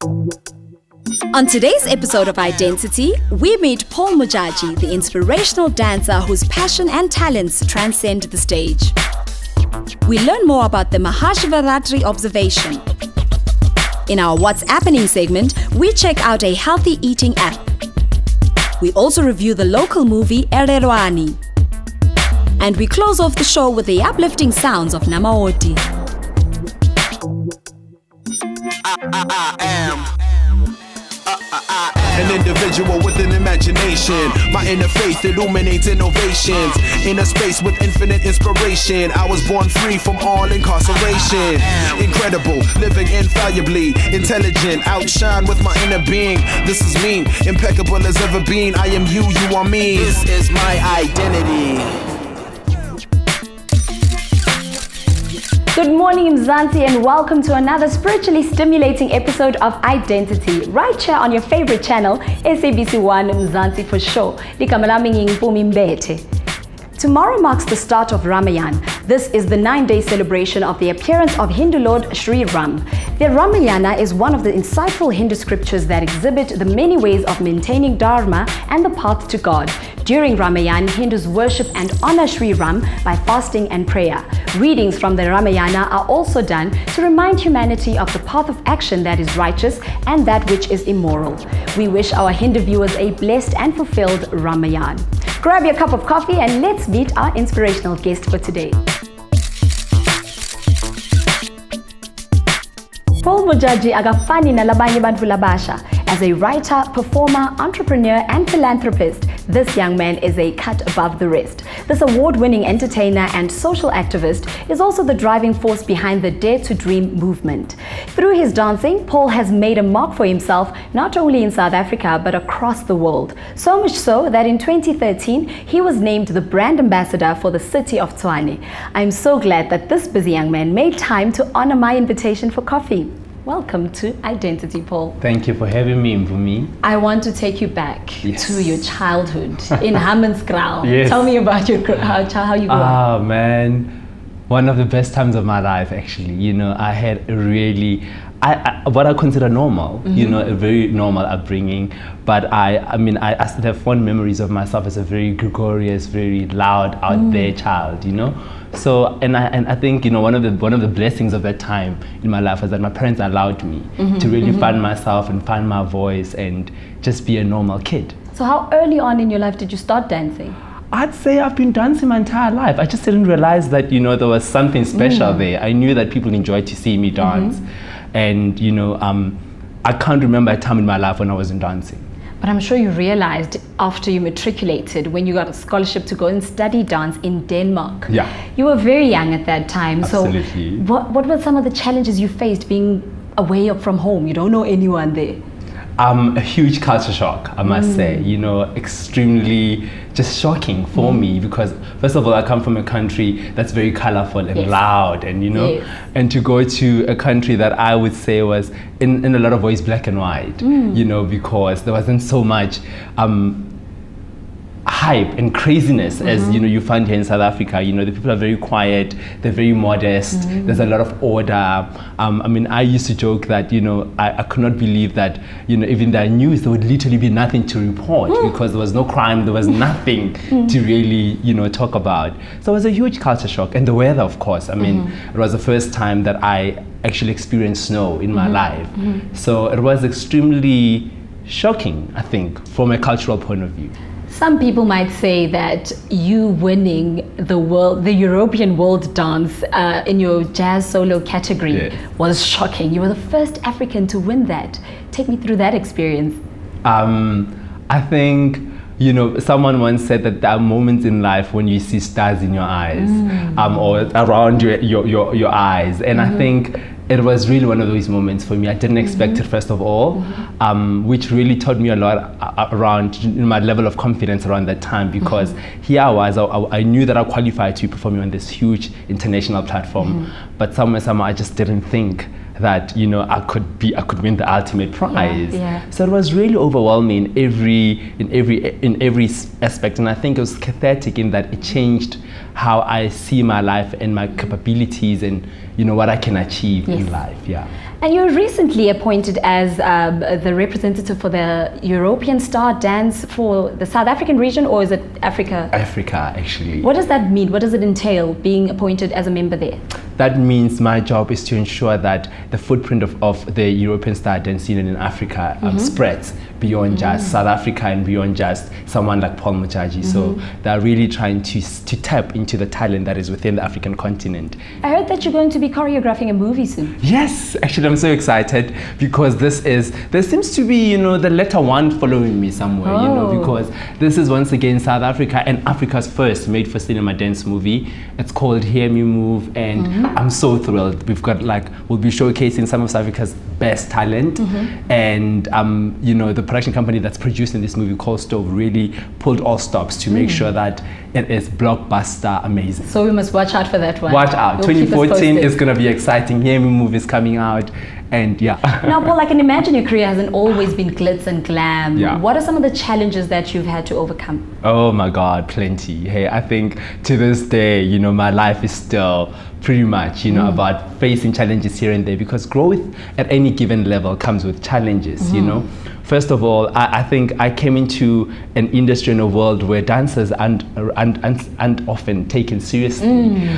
On today's episode of Identity, we meet Paul Mujaji, the inspirational dancer whose passion and talents transcend the stage. We learn more about the Mahashivaratri observation. In our What's Happening segment, we check out a healthy eating app. We also review the local movie Ererwani. And we close off the show with the uplifting sounds of Namaoti. I am an individual with an imagination. My inner faith illuminates innovations. In a space with infinite inspiration, I was born free from all incarceration. Incredible, living infallibly, intelligent, outshine with my inner being. This is me, impeccable as ever been. I am you, you are me. This is my identity. Good morning, Mzansi, and welcome to another spiritually stimulating episode of Identity, right here on your favorite channel, SABC1 Mzansi for sure. Tomorrow marks the start of Ramayan. This is the 9-day celebration of the appearance of Hindu Lord Sri Ram. The Ramayana is one of the insightful Hindu scriptures that exhibit the many ways of maintaining Dharma and the path to God. During Ramayan, Hindus worship and honor Sri Ram by fasting and prayer. Readings from the Ramayana are also done to remind humanity of the path of action that is righteous and that which is immoral. We wish our Hindu viewers a blessed and fulfilled Ramayan. Grab your cup of coffee and let's meet our inspirational guest for today. Paul Mujaji agafani na labanye bantu labasha. As a writer, performer, entrepreneur, and philanthropist, this young man is a cut above the rest. This award-winning entertainer and social activist is also the driving force behind the Dare to Dream movement. Through his dancing, Paul has made a mark for himself not only in South Africa but across the world. So much so that in 2013, he was named the brand ambassador for the city of Tshwane. I'm so glad that this busy young man made time to honor my invitation for coffee. Welcome to Identity, Paul. Thank you for having me, Mvumi. I want to take you back to your childhood in Hammanskraal. Yes. Tell me about how you grew up. Oh, man. One of the best times of my life, actually. You know, I had a really, what I consider normal, you know, a very normal upbringing. But I still have fond memories of myself as a very gregarious, very loud, out there child, you know. So, and I think, you know, one of the blessings of that time in my life was that my parents allowed me to really find myself and find my voice and just be a normal kid. So how early on in your life did you start dancing? I'd say I've been dancing my entire life. I just didn't realize that, you know, there was something special there. I knew that people enjoyed to see me dance. And, you know, I can't remember a time in my life when I wasn't dancing. But I'm sure you realized after you matriculated, when you got a scholarship to go and study dance in Denmark. Yeah. You were very young at that time. Absolutely. So what were some of the challenges you faced being away from home? You don't know anyone there. A huge culture shock, I must say, you know, extremely just shocking for me because first of all, I come from a country that's very colorful and loud and, you know, and to go to a country that I would say was in a lot of ways black and white, you know, because there wasn't so much hype and craziness as, you know, you find here in South Africa. You know, the people are very quiet, they're very modest, there's a lot of order. I mean, I used to joke that, you know, I could not believe that, you know, even the news, there would literally be nothing to report because there was no crime, there was nothing to really, you know, talk about. So it was a huge culture shock. And the weather, of course, I mean, it was the first time that I actually experienced snow in my life. So it was extremely shocking, I think, from a cultural point of view. Some people might say that you winning the European world dance in your jazz solo category was shocking. You were the first African to win that. Take me through that experience. I think, you know, someone once said that there are moments in life when you see stars in your eyes, or around your eyes, and I think it was really one of those moments for me. I didn't expect it, first of all, which really taught me a lot around my level of confidence around that time, because here I was, I knew that I qualified to be performing on this huge international platform, but somehow I just didn't think that, you know, I could win the ultimate prize. So it was really overwhelming in every aspect, and I think it was cathartic in that it changed how I see my life and my capabilities and, you know, what I can achieve in life. And you were recently appointed as the representative for the European Star Dance for the South African region, or is it Africa? Africa, actually. What does that mean? What does it entail, being appointed as a member there? That means my job is to ensure that the footprint of the European Star Dance Union in Africa spreads beyond just South Africa and beyond just someone like Paul Mujaji. So they're really trying to tap into the talent that is within the African continent. I heard that you're going to be choreographing a movie soon. Yes, actually I'm so excited because there seems to be, the letter one following me somewhere, because this is once again South Africa and Africa's first made for cinema dance movie. It's called Hear Me Move, and I'm so thrilled. We've got we'll be showcasing some of South Africa's best talent, and the production company that's producing this movie, called Stove, really pulled all stops to make sure that it is blockbuster amazing. So we must watch out for that one. Watch out. We'll 2014 is going to be exciting. Hear Me Move is coming out, and yeah. Now, Paul, I can imagine your career hasn't always been glitz and glam. Yeah. What are some of the challenges that you've had to overcome? Oh my God, plenty. Hey, I think to this day, my life is still pretty much, about facing challenges here and there, because growth at any given level comes with challenges, First of all, I think I came into an industry in a world where dancers aren't often taken seriously.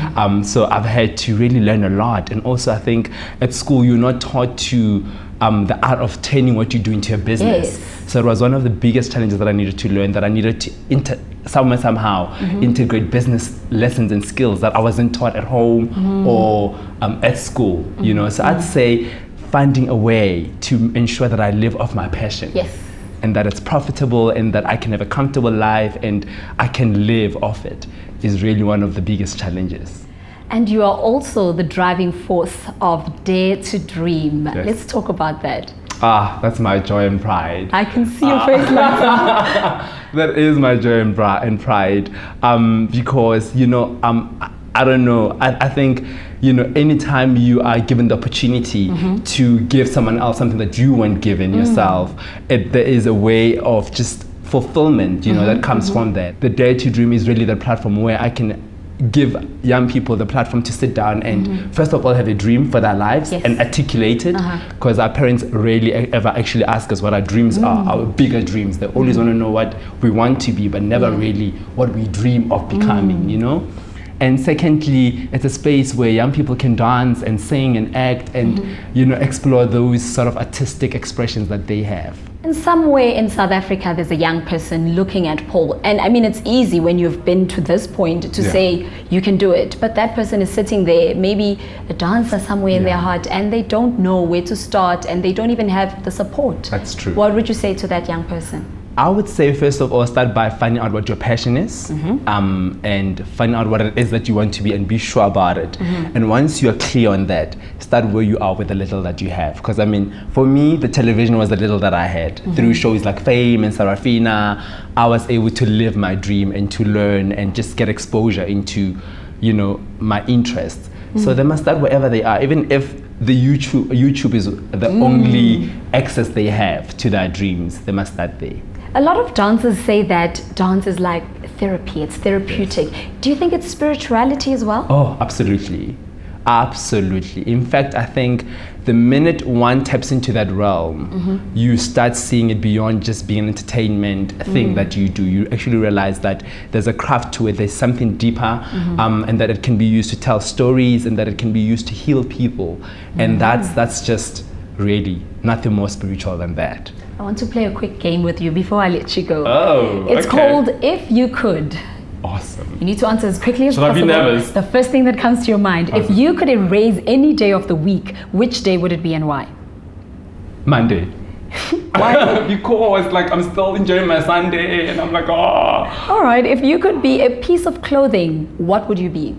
So I've had to really learn a lot. And also I think at school you're not taught to the art of turning what you do into a business. Yes. So it was one of the biggest challenges that I needed to learn, that I needed to somehow integrate business lessons and skills that I wasn't taught at home or at school. So I'd say finding a way to ensure that I live off my passion. Yes. And that it's profitable and that I can have a comfortable life and I can live off it is really one of the biggest challenges. And you are also the driving force of Dare to Dream. Yes. Let's talk about that. That's my joy and pride. I can see your face light up. That is my joy and pride. Because, I don't know. I think, anytime you are given the opportunity to give someone else something that you weren't given yourself, there is a way of just fulfillment, that comes from that. The Dare to Dream is really the platform where I can give young people the platform to sit down and first of all have a dream for their lives and articulate it, because our parents rarely ever actually ask us what our dreams are, our bigger dreams. They always want to know what we want to be, but never really what we dream of becoming, And secondly, it's a space where young people can dance and sing and act and explore those sort of artistic expressions that they have. And somewhere in South Africa, there's a young person looking at Paul. And I mean, it's easy when you've been to this point to say you can do it. But that person is sitting there, maybe a dancer somewhere in their heart, and they don't know where to start and they don't even have the support. That's true. What would you say to that young person? I would say, first of all, start by finding out what your passion is, and finding out what it is that you want to be and be sure about it. And once you're clear on that, start where you are with the little that you have. Because for me, the television was the little that I had. Through shows like Fame and Sarafina, I was able to live my dream and to learn and just get exposure into, my interests. So they must start wherever they are, even if the YouTube is the only access they have to their dreams. They must start there. A lot of dancers say that dance is like therapy, it's therapeutic. Do you think it's spirituality as well? Oh, absolutely. Absolutely. In fact, I think the minute one taps into that realm, you start seeing it beyond just being an entertainment thing that you do. You actually realize that there's a craft to it, there's something deeper, and that it can be used to tell stories and that it can be used to heal people. And that's just really nothing more spiritual than that. I want to play a quick game with you before I let you go. Oh, it's called If You Could. Awesome. You need to answer as quickly as possible. Should I be nervous? The first thing that comes to your mind. Awesome. If you could erase any day of the week, which day would it be and why? Monday. Why? Because I'm still enjoying my Sunday and I'm like, All right. If you could be a piece of clothing, what would you be?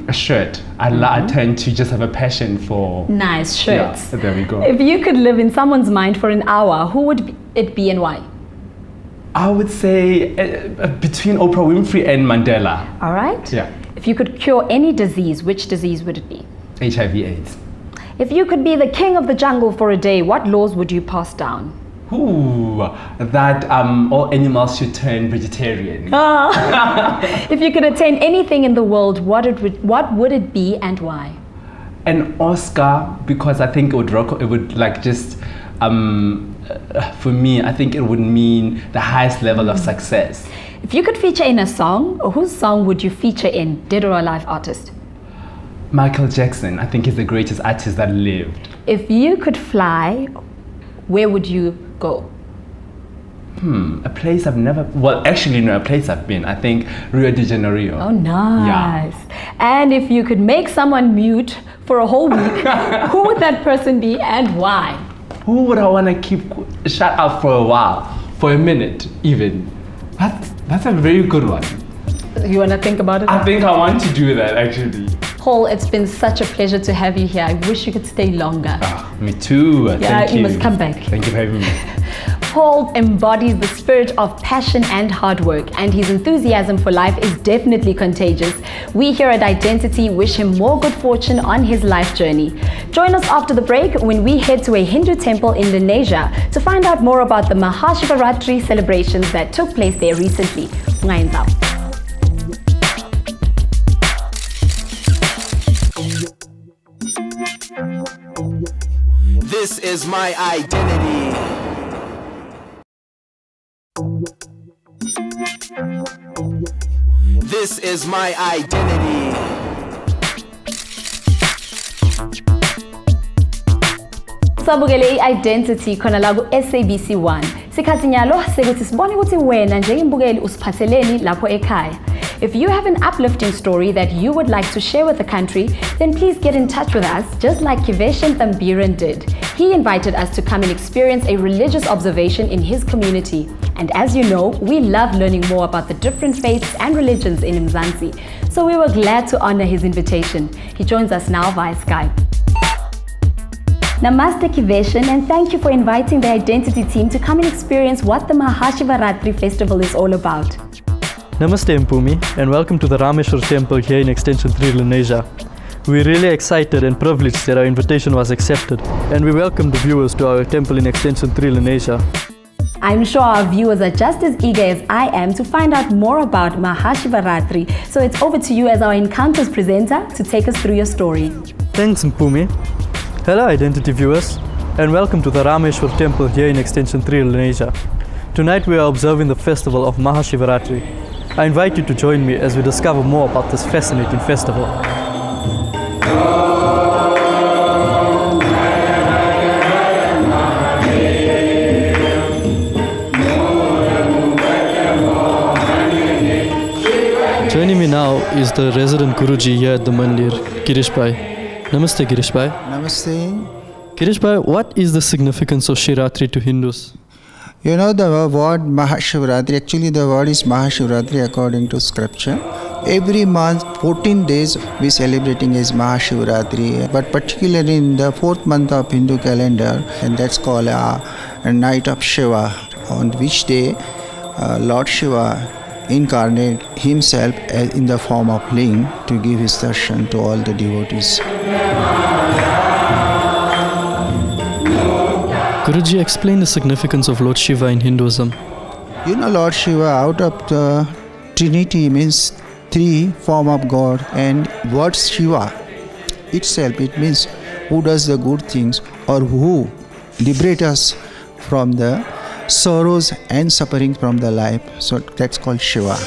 A shirt. I tend to just have a passion for nice shirts. Yeah, there we go. If you could live in someone's mind for an hour, who would it be and why? I would say between Oprah Winfrey and Mandela. All right. Yeah. If you could cure any disease, which disease would it be? HIV/AIDS. If you could be the king of the jungle for a day, what laws would you pass down? That all animals should turn vegetarian. If you could attain anything in the world, what would it be and why? an Oscar, because I think it would like just for me, I think it would mean the highest level of success. If you could feature in a song, whose song would you feature in, dead or alive artist? Michael Jackson, I think he's the greatest artist that lived. If you could fly, where would you go? A place I've never, well, actually no, a place I've been, I think Rio de Janeiro. Oh, nice. Yeah. And if you could make someone mute for a whole week, who would that person be and why? Who would I want to keep shut up for a while, for a minute even? That's a very good one. You want to think about it? I think I want to do that actually. Paul, it's been such a pleasure to have you here. I wish you could stay longer. Me too. Yeah, Thank you. You must come back. Thank you for having me. Paul embodies the spirit of passion and hard work, and his enthusiasm for life is definitely contagious. We here at Identity wish him more good fortune on his life journey. Join us after the break when we head to a Hindu temple in Indonesia to find out more about the Mahashivaratri celebrations that took place there recently. Ngayon. This is my identity. This is my identity. Sabukele Identity khona la ku SABC 1. Sikhathi nyalo sekuthi sibone ukuthi wena njengembukeli usiphatheleni lapho ekhaya. If you have an uplifting story that you would like to share with the country, then please get in touch with us, just like Kivesh and Thambiran did. He invited us to come and experience a religious observation in his community. And as you know, we love learning more about the different faiths and religions in Mzansi. So we were glad to honor his invitation. He joins us now via Skype. Namaste Kiveshan, and thank you for inviting the Identity team to come and experience what the Mahashivaratri festival is all about. Namaste Mpumi, and welcome to the Rameshwar temple here in Extension 3 Lenasia. We're really excited and privileged that our invitation was accepted, and we welcome the viewers to our temple in Extension 3 Lenasia. I'm sure our viewers are just as eager as I am to find out more about Mahashivaratri, so it's over to you as our Encounters presenter to take us through your story. Thanks Mpumi. Hello Identity viewers, and welcome to the Rameshwar temple here in Extension 3 Lenasia. Tonight we are observing the festival of Mahashivaratri. I invite you to join me as we discover more about this fascinating festival. Joining me now is the resident Guruji here at the Mandir, Girish Bhai. Namaste Girish Bhai. Namaste. Girish Bhai, what is the significance of Shivaratri to Hindus? You know the word Mahashivaratri, actually the word is Mahashivaratri according to scripture. Every month, 14 days we celebrating as Mahashivaratri, but particularly in the 4th month of Hindu calendar, and that's called a night of Shiva, on which day Lord Shiva incarnate himself in the form of Ling to give his darshan to all the devotees. Guruji, explain the significance of Lord Shiva in Hinduism. You know, Lord Shiva, out of the Trinity means 3 form of God, and word Shiva itself, it means who does the good things or who liberate us from the sorrows and suffering from the life. So that's called Shiva.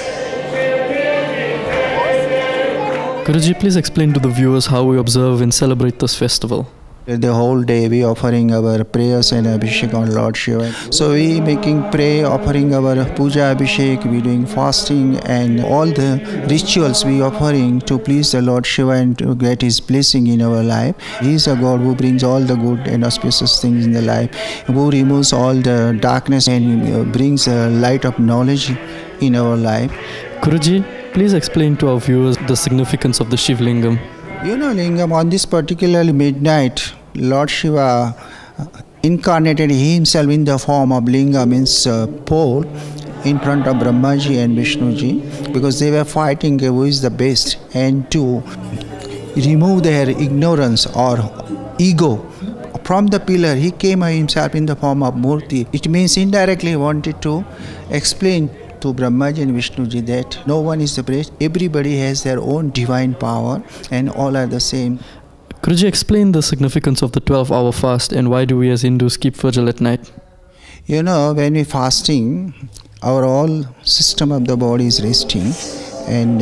Guruji, please explain to the viewers how we observe and celebrate this festival. The whole day we offering our prayers and abhishek on Lord Shiva. So we making prayer, offering our puja abhishek, we doing fasting and all the rituals we offering to please the Lord Shiva and to get his blessing in our life. He is a God who brings all the good and auspicious things in the life, who removes all the darkness and brings the light of knowledge in our life. Guruji, please explain to our viewers the significance of the Shiv Lingam. You know, Lingam, on this particular midnight, Lord Shiva incarnated himself in the form of Linga, means pole, in front of Brahmaji and Vishnuji, because they were fighting who is the best, and to remove their ignorance or ego from the pillar, he came himself in the form of Murti. It means indirectly wanted to explain to Brahmaji and Vishnuji that no one is the best, everybody has their own divine power and all are the same. Could you explain the significance of the 12-hour fast and why do we as Hindus keep vigil at night? You know, when we fasting, our whole system of the body is resting and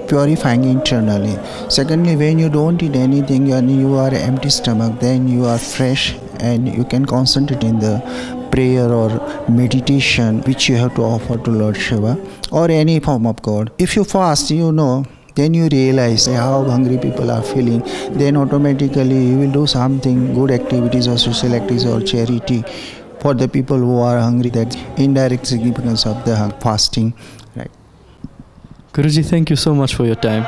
purifying internally. Secondly, when you don't eat anything and you are empty stomach, then you are fresh and you can concentrate in the prayer or meditation which you have to offer to Lord Shiva or any form of God. If you fast, then you realize how hungry people are feeling. Then automatically you will do something, good activities or social activities or charity for the people who are hungry. That indirect significance of the fasting. Right. Guruji, thank you so much for your time.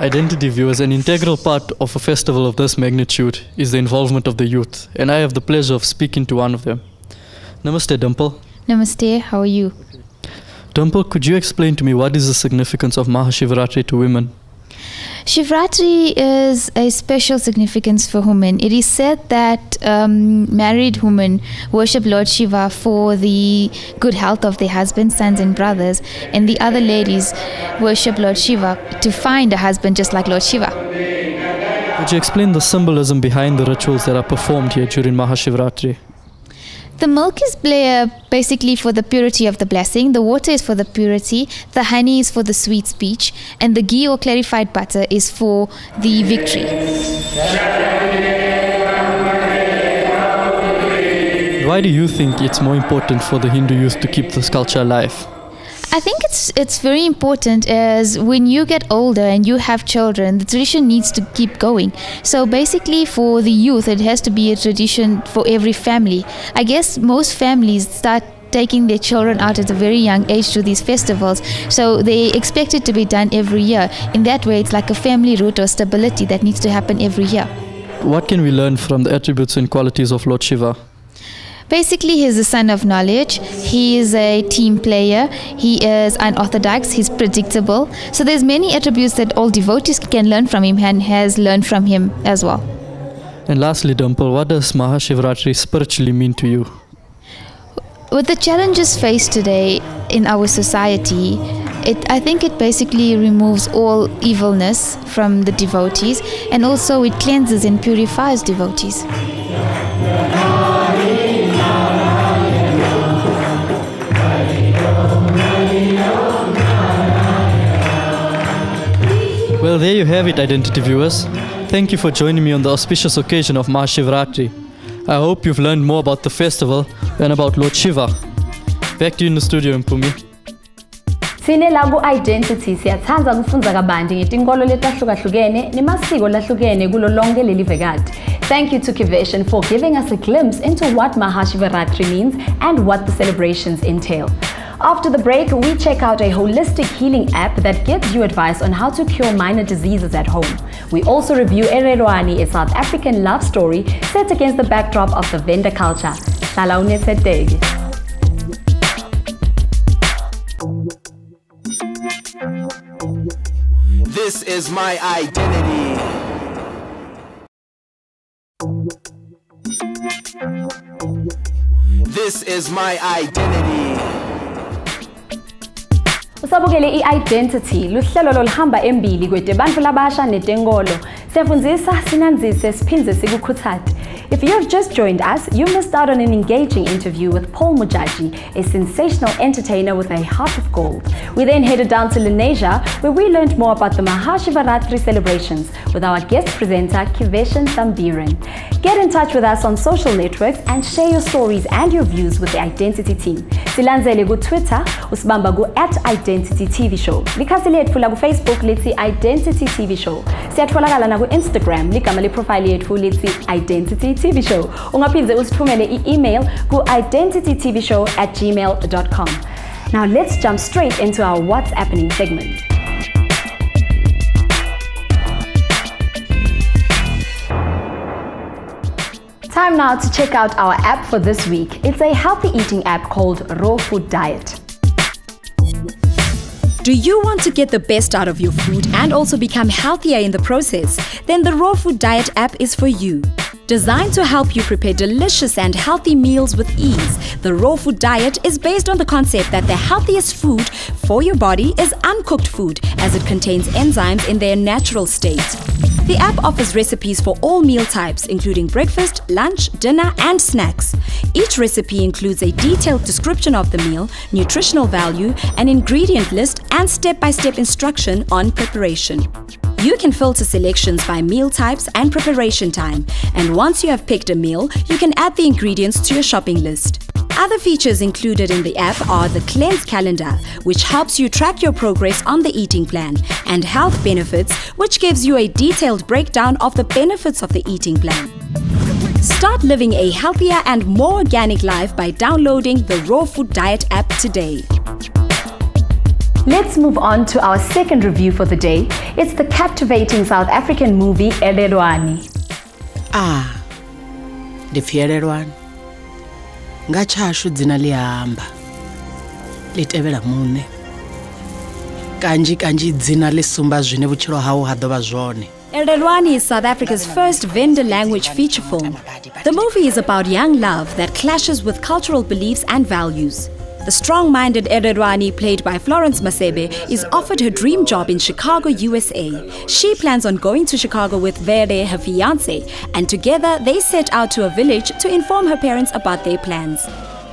Identity viewers, an integral part of a festival of this magnitude is the involvement of the youth, and I have the pleasure of speaking to one of them. Namaste, Dimple. Namaste, how are you? Dimple, could you explain to me what is the significance of Mahashivaratri to women? Shivratri is a special significance for women. It is said that married women worship Lord Shiva for the good health of their husbands, sons and brothers, and the other ladies worship Lord Shiva to find a husband just like Lord Shiva. Could you explain the symbolism behind the rituals that are performed here during Mahashivaratri? The milk is basically for the purity of the blessing, the water is for the purity, the honey is for the sweet speech, and the ghee or clarified butter is for the victory. Why do you think it's more important for the Hindu youth to keep this culture alive? I think it's very important as when you get older and you have children, the tradition needs to keep going. So basically for the youth, it has to be a tradition for every family. I guess most families start taking their children out at a very young age to these festivals. So they expect it to be done every year. In that way, it's like a family root or stability that needs to happen every year. What can we learn from the attributes and qualities of Lord Shiva? Basically, he's the son of knowledge. He is a team player. He is unorthodox. He's predictable. So there's many attributes that all devotees can learn from him and has learned from him as well. And lastly, Dimple, what does Mahashivaratri spiritually mean to you? With the challenges faced today in our society, I think it basically removes all evilness from the devotees, and also it cleanses and purifies devotees. Well, there you have it, Identity viewers. Thank you for joining me on the auspicious occasion of Mahashivaratri. I hope you've learned more about the festival and about Lord Shiva. Back to you in the studio, Mpumi. Sine la ku-Identity siyathanda kufunza kabanzi ngetinkolo letahlukahlukene nemasiko lahlukene kulo lonke leli vekati. Thank you to Kiveshan for giving us a glimpse into what Mahashivaratri means and what the celebrations entail. After the break, we check out a holistic healing app that gives you advice on how to cure minor diseases at home. We also review Ererwani, a South African love story set against the backdrop of the vendor culture. This is my identity. This is my identity. Usabukele i-Identity luhlelo loluhamba embili kwede bantfu labasha netenkolo. Siyafundzisa, sinandzise, siphindze sikukhuthaze. If you've just joined us, you missed out on an engaging interview with Paul Mujaji, a sensational entertainer with a heart of gold. We then headed down to Lenasia, where we learned more about the Mahashivaratri celebrations with our guest presenter, Kiveshan Sambiran. Get in touch with us on social networks and share your stories and your views with the Identity team. Silanzele ku Twitter, usibamba ku @Identity TV Show. Likhasi letfu la ku Facebook lithi Identity TV Show. Siyatfolakala na ku Instagram, ligama le profile yetfu lithi Identity TV Show. Ungaphindze usithumele i-email ku identitytvshow@gmail.com. Now let's jump straight into our What's Happening segment. Time now to check out our app for this week. It's a healthy eating app called Raw Food Diet. Do you want to get the best out of your food and also become healthier in the process? Then the Raw Food Diet app is for you. Designed to help you prepare delicious and healthy meals with ease, the raw food diet is based on the concept that the healthiest food for your body is uncooked food, as it contains enzymes in their natural state. The app offers recipes for all meal types, including breakfast, lunch, dinner, and snacks. Each recipe includes a detailed description of the meal, nutritional value, an ingredient list, and step-by-step instruction on preparation. You can filter selections by meal types and preparation time, and once you have picked a meal, you can add the ingredients to your shopping list. Other features included in the app are the Cleanse Calendar, which helps you track your progress on the eating plan, and Health Benefits, which gives you a detailed breakdown of the benefits of the eating plan. Start living a healthier and more organic life by downloading the Raw Food Diet app today. Let's move on to our second review for the day. It's the captivating South African movie Ererwani. Ndifyererwani ngachashu dzina lihamba litevela mune kanji dzina lisumba zwine vutshilo hawo ha dovha zwone. Ererwani is South Africa's first vendor language feature film. The movie is about young love that clashes with cultural beliefs and values. The strong-minded Ererwani, played by Florence Masebe, is offered her dream job in Chicago, USA. She plans on going to Chicago with Vere, her fiancé, and together they set out to a village to inform her parents about their plans.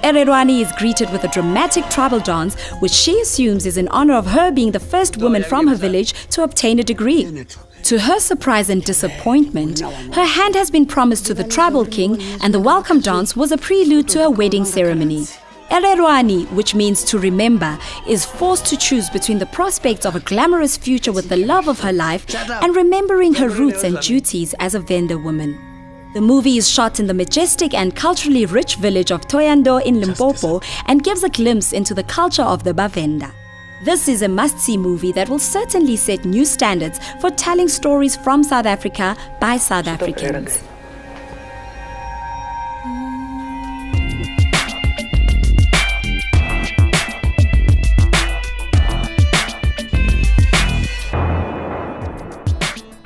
Ererwani is greeted with a dramatic tribal dance, which she assumes is in honor of her being the first woman from her village to obtain a degree. To her surprise and disappointment, her hand has been promised to the tribal king, and the welcome dance was a prelude to her wedding ceremony. Ererwani, which means to remember, is forced to choose between the prospects of a glamorous future with the love of her life and remembering her roots and duties as a vendor woman. The movie is shot in the majestic and culturally rich village of Thohoyandou in Limpopo and gives a glimpse into the culture of the Bavenda. This is a must-see movie that will certainly set new standards for telling stories from South Africa by South Africans.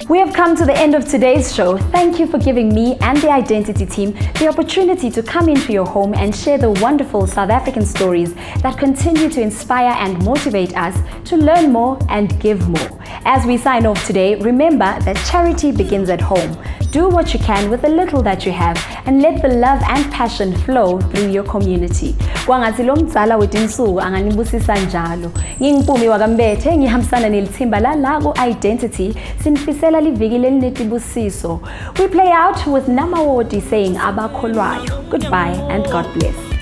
We have come to the end of today's show. Thank you for giving me and the Identity team the opportunity to come into your home and share the wonderful South African stories that continue to inspire and motivate us to learn more and give more. As we sign off today, remember that charity begins at home. Do what you can with the little that you have and let the love and passion flow through your community. Kwangathi lo mdzala wetinsuku anganibusisa njalo. Ngingipumi wakambethe ngihambisana nelithimba la ku Identity sinifisela liviki elinetibusiso. We play out with Namawoti saying abakholwayo. Goodbye and God bless.